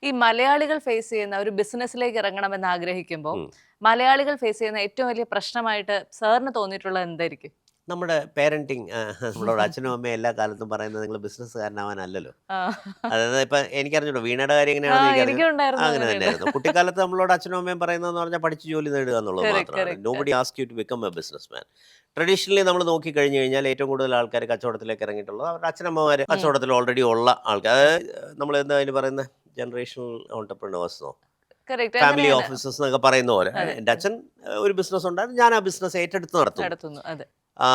ഈ മലയാളികൾ ഫേസ് ചെയ്യുന്ന ഒരു ബിസിനസ്സിലേക്ക് ഇറങ്ങണമെന്ന് ആഗ്രഹിക്കുമ്പോൾ ഉം. മലയാളികൾ ഫേസ് ചെയ്യുന്ന ഏറ്റവും വലിയ പ്രശ്നമായിട്ട് സാറിന് തോന്നിയിട്ടുള്ളത് എന്തായിരിക്കും? നമ്മുടെ പേരന്റിങ് നമ്മളോട് അച്ഛനും അമ്മയും എല്ലാ കാലത്തും പറയുന്നത് നിങ്ങൾ ബിസിനസ്സുകാരനാവാനല്ലല്ലോ. ആ. അതായത് ഇപ്പം എനിക്കറിഞ്ഞൂടാ വീണയുടെ കാര്യം ആ, എങ്ങനെയാണെന്ന് എനിക്കറിഞ്ഞു. എനിക്കും ഉണ്ടായിരുന്നു അങ്ങനെ അങ്ങനെയുള്ള. തന്നെയായിരുന്നു. കുട്ടിക്കാലത്ത് നമ്മളോട് അച്ഛനും അമ്മയും പറയുന്നതെന്ന് പറഞ്ഞാൽ പഠിച്ച് ജോലി നേടുക എന്നുള്ളത് കറക്റ്റ് മാത്രമാണ്. Correct. Nobody ask you to become a business man. Traditionally നമ്മൾ നോക്കിക്കഴിഞ്ഞ് കഴിഞ്ഞാൽ ഏറ്റവും കൂടുതൽ ആൾക്കാർ കച്ചവടത്തിലേക്ക് ഇറങ്ങിയിട്ടുള്ളത് അവരുടെ അച്ഛനമ്മമാർ കച്ചവടത്തിൽ ഓൾറെഡി ഉള്ള ആൾക്കാർ. അതായത് നമ്മൾ എന്താ അതിന് പറയുന്നത്, ജനറേഷണൽ ഓണ്ടർപ്രണേഴ്സോ കറക്റ്റ് ഫാമിലി അങ്ങനെയാണ്. ഓഫീസേഴ്സ് എന്നൊക്കെ പറയുന്ന പോലെ അതെ. എൻ്റെ അച്ഛൻ ഒരു ബിസിനസ് ഉണ്ടായിരുന്നു, ഞാൻ ആ ബിസിനസ് ഏറ്റെടുത്ത് നടത്തുന്നു. നടത്തുന്നു. അതെ. ആ,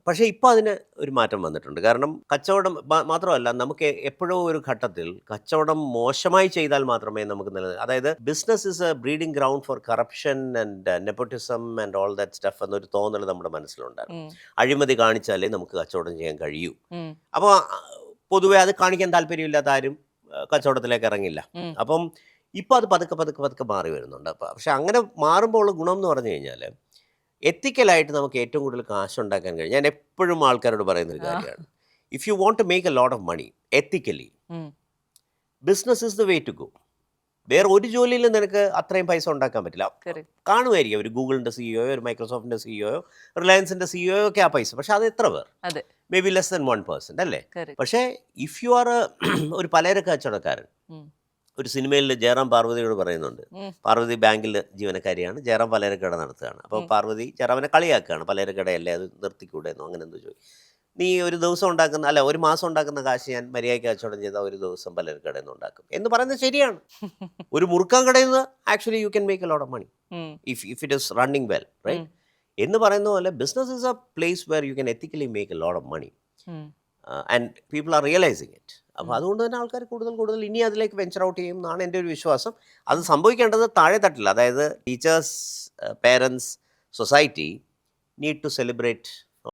പക്ഷേ ഇപ്പോൾ അതിന് ഒരു മാറ്റം വന്നിട്ടുണ്ട്. കാരണം കച്ചവടം മാത്രമല്ല, നമുക്ക് എപ്പോഴോ ഒരു ഘട്ടത്തിൽ കച്ചവടം മോശമായി ചെയ്താൽ മാത്രമേ നമുക്ക് അതായത് business is A breeding ground four corruption and nepotism and all that stuff എന്നൊരു തോന്നൽ നമ്മുടെ മനസ്സിലുണ്ടായിരുന്നു. ഉം. അഴിമതി കാണിച്ചാലേ നമുക്ക് കച്ചവടം ചെയ്യാൻ കഴിയൂ. ഉം. അപ്പോൾ പൊതുവെ അത് കാണിക്കാൻ താല്പര്യമില്ലാത്ത ആരും കച്ചവടത്തിലേക്ക് ഇറങ്ങില്ല. ഉം. അപ്പം ഇപ്പോൾ അത് പതുക്കെ പതുക്കെ പതുക്കെ മാറി വരുന്നുണ്ട്. പക്ഷെ അങ്ങനെ മാറുമ്പോൾ ഉള്ള ഗുണം എന്ന് പറഞ്ഞു കഴിഞ്ഞാൽ എത്തിക്കലായിട്ട് നമുക്ക് ഏറ്റവും കൂടുതൽ കാശുണ്ടാക്കാൻ കഴിയും. ഞാൻ എപ്പോഴും ആൾക്കാരോട് പറയുന്നൊരു ആ. കാര്യമാണ്, if you want to make a lot of money ethically, um. Business is the way to go. വേറെ ഒരു ജോലിയിലും നിനക്ക് അത്രയും പൈസ ഉണ്ടാക്കാൻ പറ്റില്ല. കറക്റ്റ്. കാണുമായിരിക്കും ഒരു ഗൂഗിളിൻ്റെ സിഇഒയോ ഒരു മൈക്രോസോഫ്റ്റിൻ്റെ സിഇഒയോ റിലയൻസിൻ്റെ സിഇഒയോ ഒക്കെ ആ പൈസ, പക്ഷേ അത് എത്ര പേർ? അതെ. മേ ബി ലെസ് ദൻ 1% അല്ലേ? കറക്റ്റ്. പക്ഷേ ഇഫ് യു ആർ ഒരു പലചരക്ക് കച്ചവടക്കാരൻ, ഉം. ഒരു സിനിമയിൽ ജയറാം പാർവതിയോട് പറയുന്നുണ്ട്. ഉം. പാർവതി ബാങ്കിൽ ജീവനക്കാരിയാണ്, ജയറാം പലചരക്കട നടത്തുകയാണ്. അപ്പോൾ പാർവതി ജയറാമിനെ കളിയാക്കുകയാണ്, പലചരക്കടയല്ലേ അത് നിർത്തിക്കൂടെന്നോ അങ്ങനെ എന്തോ ചോദിക്കും. നീ ഒരു ദിവസം ഉണ്ടാക്കുന്ന അല്ല ഒരു മാസം ഉണ്ടാക്കുന്ന കാശ് ഞാൻ മര്യാദയ്ക്ക് കച്ചവടം ചെയ്താൽ ഒരു ദിവസം പലചരക്കടയിൽ നിന്ന് ഉണ്ടാക്കും എന്ന് പറയുന്നത് ശരിയാണ്. ഒരു മുറുക്കാൻ കടയിൽ നിന്ന് actually you can make a lot of money um. If it is running well, right? Um. എന്ന് പറയുന്ന പോലെ business is a place where you can ethically make a lot of money um. And people are realising it. അപ്പോൾ അതുകൊണ്ട് തന്നെ ആൾക്കാർ കൂടുതൽ കൂടുതൽ ഇനി അതിലേക്ക് വെഞ്ചർ ഔട്ട് ചെയ്യും എന്നാണ് എൻ്റെ ഒരു വിശ്വാസം. അത് സംഭവിക്കേണ്ടത് താഴെ തട്ടില്ല, അതായത് teachers, parents, society need to celebrate